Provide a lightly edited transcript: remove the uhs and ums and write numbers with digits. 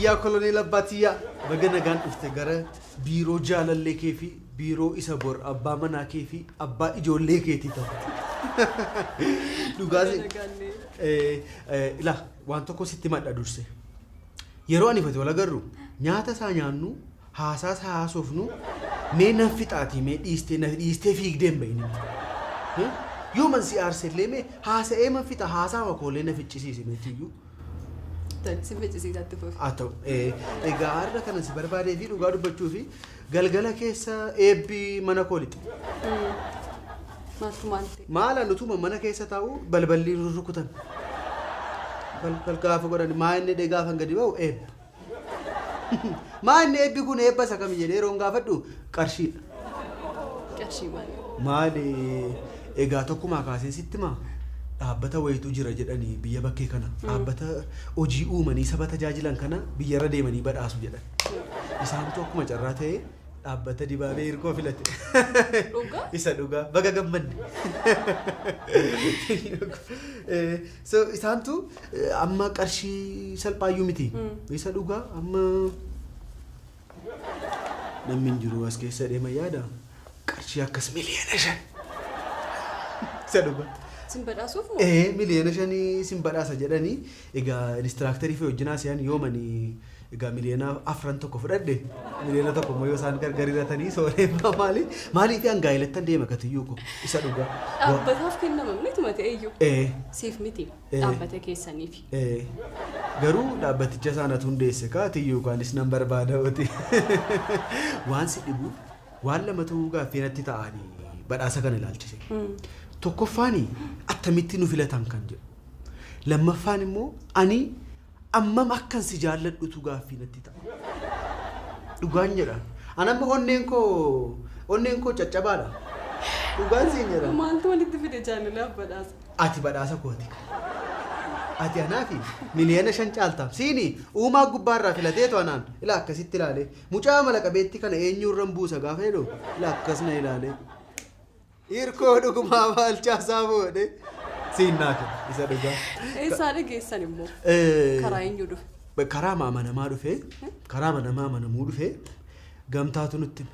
يا كولونيل أباتيا بقنا جان افتكاره بيرو جال اللي كيفي بيرو إسابور أبا منا كيفي أبا إجول لي كيتي تو لوجازي لا وانتو كو ستي ما تدرسه يرواني فتوى لجرو نياتا سانيانو حاساس حاسوفنو مين نفتاتي مين يستي فيك دم بيني يوم سي أرسل لي حاسة إيه من فتا حاسة وكلنا في تشيسي متيجو سمعت زيادة تفوف. أتو إيجار كنا سبر باري في لغارو بتشوفي قلقلا كيسا إبي منا كولت. ما تمانتي. ما لا نتوما منا كيسا تاو بلبلي ركوتان. بل كافو قراني ما إني دعاه فنقدي باو إب. ما إني إبي كون إب بس أكمل يدي رونغا فدو كارشي. كارشي ما لي إيجار توكو ما كاسين ستما. Dhaabbata wayitu jira jedhanii biyya bakkee kana dhaabbata hojii uumanii saba tajaajilan kana biyya irra deemanii badhaasu jedhan isaantu akkuma carraa ta'e dhaabbata dibaabee hirkoo filate isa dhugaa baga gammanne so isaantu amma qarshii salphaayyuu miti isa dhugaa amma namni jiru as keessa deema yaada qarshii akkas miliyoona 5 isa dhugaa سنبدأ مليون شاني سنبدأ سجدني إجا إنستراكتوري في وجناس يعني يومني إجا مليون أفران تكو فرد مليون تكو ما يوسان كرجري رتاني سوري مالي في أنجايلة تندي ما كتيوكو يسألوكا بتعرف كنا ممنوع ما تأيو سيف متي أبتك سنيفي garuu dhaabbaticha sana hundeesse kaatiyyuu kaanis nan barbaada oti waan si dhibu waan lamatu gaaffeenatti ta'anii badhaasa kana ilaalchise tokkoffaani attamitti nu filatan kan jedhu lammaffaan immoo ani ammam akkan si jaalladhutu gaaffeenatti ta'a dhugaan jedha anamma onneen koo caccabaadha dhugaan siin jedha maaltu walitti fide jaalalaaf badhaasa ati badhaasa kooti ati anaafi miliyoona 5 caalta siini uumaa gubbaarraa filatee to'anaan ila akkasitti ilaale mucaa mala qabeetti kana eenyurran buusa gaafa jedhu ila akkasna ilaale irkoo dhugumaa maalchaa saaboodhe siinnaaka isa dhugaa eessaadha geessan immoo karaa eenyu dhufe karaa maamanamaa dhufe karaa manamaa manamuu dhufe gamtaatu nutti